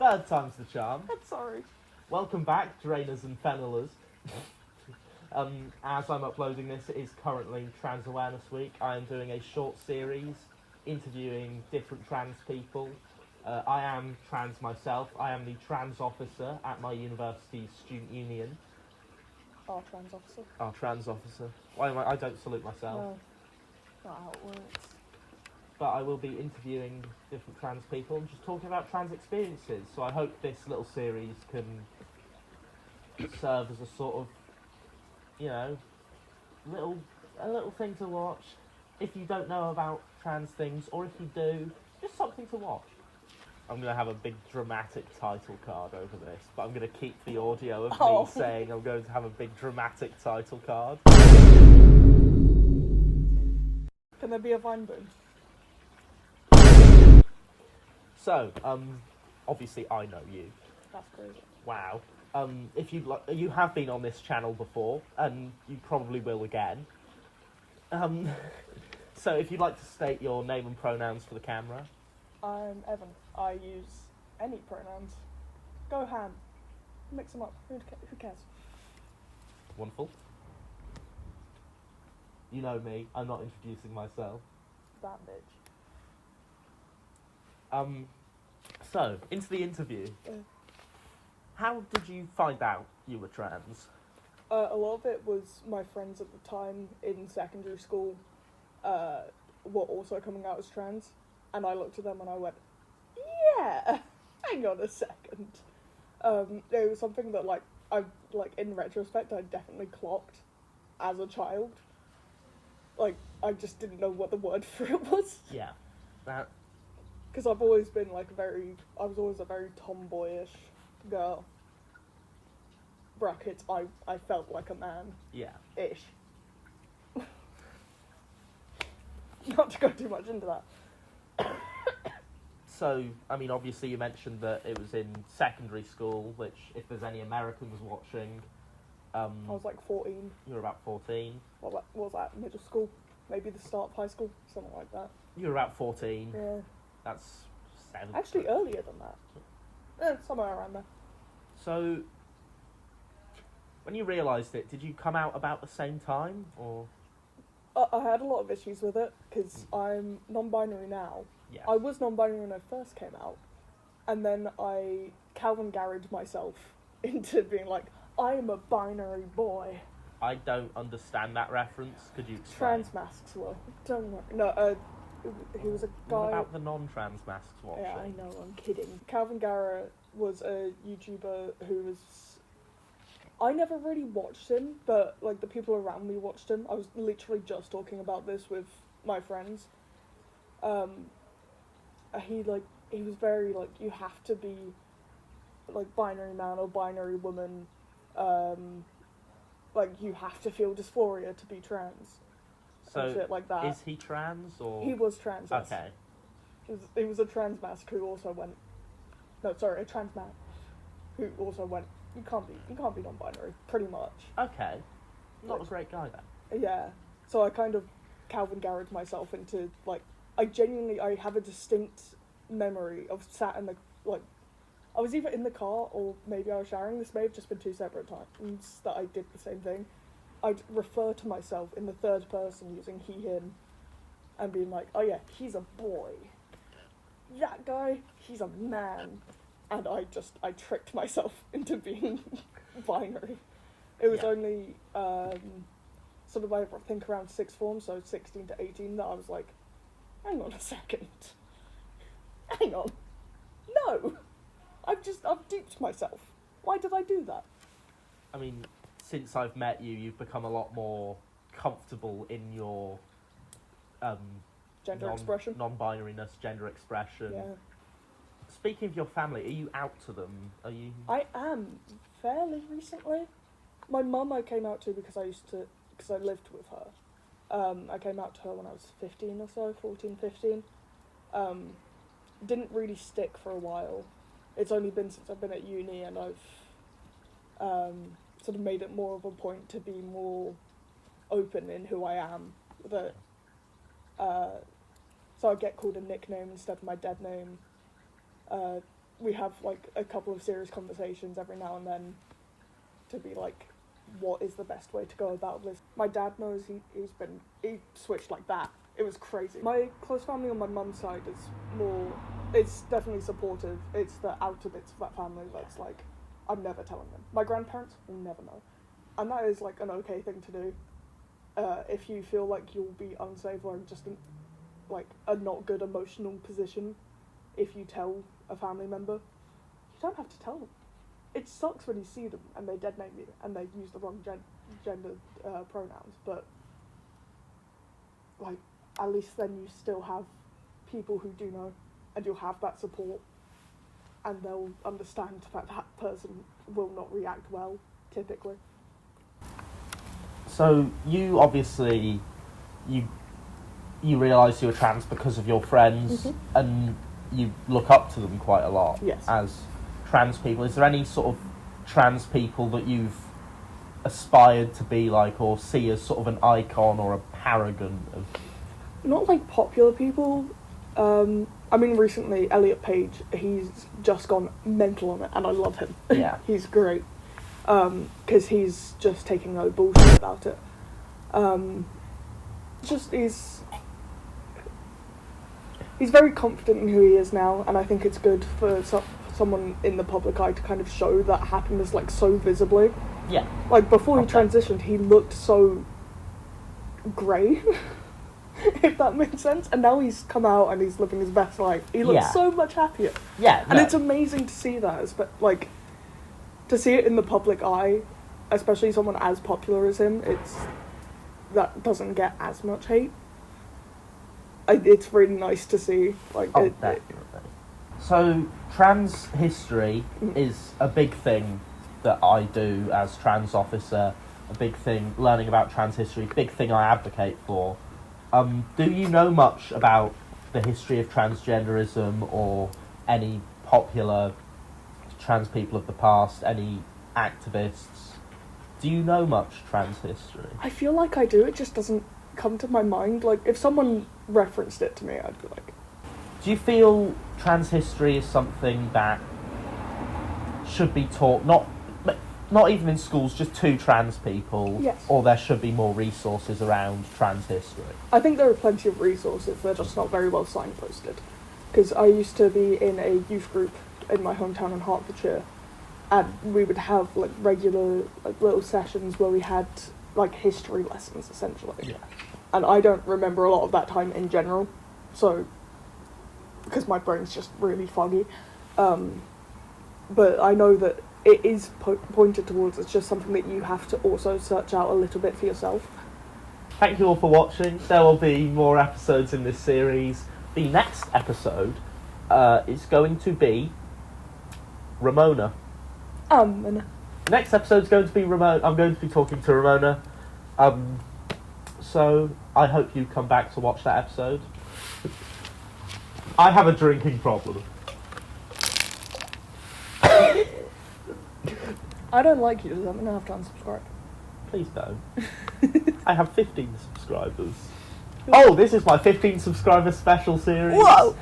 Third time's the charm. Sorry. Welcome back, Drainers and Fennellers. As I'm uploading this, it is currently Trans Awareness Week. I am doing a short series interviewing different trans people. I am trans myself. I am the trans officer at my university's student union. Our trans officer. Our trans officer. Why am I don't salute myself. No, not how it works. But I will be interviewing different trans people and just talking about trans experiences. So I hope this little series can serve as a sort of, a little thing to watch. If you don't know about trans things, or if you do, just something to watch. I'm going to have a big dramatic title card over this, but I'm going to keep the audio of me saying I'm going to have a big dramatic title card. Can there be a Vine boom? So, obviously I know you. That's crazy. Wow. If you'd like, you have been on this channel before, and you probably will again. So if you'd like to state your name and pronouns for the camera. I'm Evan. I use any pronouns. Go ham. Mix them up. Who cares? Wonderful. You know me. I'm not introducing myself. That bitch. So, into the interview. How did you find out you were trans? A lot of it was my friends at the time in secondary school were also coming out as trans, and I looked at them and I went, yeah, hang on a second. It was something that, in retrospect, I definitely clocked as a child. I just didn't know what the word for it was. Yeah. Because I've always been, I was always a very tomboyish girl. Brackets, I felt like a man. Yeah. Ish. Not to go too much into that. So, obviously you mentioned that it was in secondary school, which, if there's any Americans watching... I was 14. You were about 14. What was that? Middle school? Maybe the start of high school? Something like that. You were about 14. Yeah. That's 7. Actually, earlier than that. Somewhere around there. So, when you realised it, did you come out about the same time, or...? I had a lot of issues with it, because I'm non-binary now. Yes. I was non-binary when I first came out, and then I Calvin Garraged myself into being like, I'm a binary boy. I don't understand that reference. Could you explain? Trans masks were. Don't worry. No, he was a guy... What about the non-trans masks watching? Yeah, I know, I'm kidding. Calvin Garrett was a YouTuber who was... I never really watched him, but, the people around me watched him. I was literally just talking about this with my friends. He was very, you have to be, binary man or binary woman. You have to feel dysphoria to be trans. So, and shit like that. Is he trans, or...? He was trans, yes. Okay. He was a trans mask who also went... No, sorry, a trans man who also went... You can't be non-binary, pretty much. Okay. Not a great guy, then. Yeah. So I kind of Calvin Garraged myself into, I have a distinct memory of sat in the, I was either in the car or maybe I was showering. This may have just been 2 separate times that I did the same thing. I'd refer to myself in the third person using he, him, and being like, oh yeah, he's a boy. That guy, he's a man. And I tricked myself into being binary. It was only, I think around sixth form, so 16 to 18, that I was like, hang on a second. Hang on. No! I've duped myself. Why did I do that? Since I've met you, you've become a lot more comfortable in your, gender expression. Non-binariness, gender expression. Yeah. Speaking of your family, are you out to them? Are you... I am, fairly recently. My mum I came out to because I lived with her. I came out to her when I was 15 or so, 14, 15. Didn't really stick for a while. It's only been since I've been at uni and I've sort of made it more of a point to be more open in who I am. So I get called a nickname instead of my dead name. we have like a couple of serious conversations every now and then to be like, what is the best way to go about this? My dad knows he switched like that. It was crazy. My close family on my mum's side is more, it's definitely supportive. It's the outer bits of that family that's like, I'm never telling them. My grandparents will never know. And that is like an okay thing to do. If you feel like you'll be unsafe or just in like a not good emotional position, if you tell a family member, you don't have to tell them. It sucks when you see them and they dead name you and they use the wrong gender pronouns, but like at least then you still have people who do know, and you'll have that support, and they'll understand that that person will not react well, typically. So you obviously, you realise you're trans because of your friends, and you look up to them quite a lot as trans people. Is there any sort of trans people that you've aspired to be like, or see as sort of an icon or a paragon of? Not like popular people. I mean, recently Elliot Page, he's just gone mental on it, and I love him. Yeah. He's great. Because he's just taking no bullshit about it. He's very confident in who he is now, and I think it's good for someone in the public eye to kind of show that happiness like so visibly. Yeah. Like before he transitioned, he looked so grey, if that makes sense. And now he's come out and he's living his best life. He looks so much happier. Yeah. And it's amazing to see that, like to see it in the public eye, especially someone as popular as him. That doesn't get as much hate. It's really nice to see. Like, definitely. So, trans history is a big thing that I do as trans officer, a big thing, learning about trans history, big thing I advocate for. Do you know much about the history of transgenderism or any popular trans people of the past, any activists? Do you know much trans history? I feel like I do, it just doesn't come to my mind. Like, if someone referenced it to me, I'd be like... Do you feel trans history is something that should be taught, not even in schools, just to trans people? Yes. Or there should be more resources around trans history? I think there are plenty of resources, they're just not very well signposted. Because I used to be in a youth group in my hometown in Hertfordshire, and we would have like regular like little sessions where we had like history lessons essentially. Yeah. And I don't remember a lot of that time in general, so because my brain's just really foggy. But I know that it is pointed towards. It's just something that you have to also search out a little bit for yourself. Thank you all for watching. There will be more episodes in this series. The next episode is going to be Ramona. Next episode is going to be Ramona. I'm going to be talking to Ramona. So I hope you come back to watch that episode. I have a drinking problem. I don't like you, so I'm gonna have to unsubscribe. Please don't. I have 15 subscribers. Oh, this is my 15 subscriber special series. Whoa!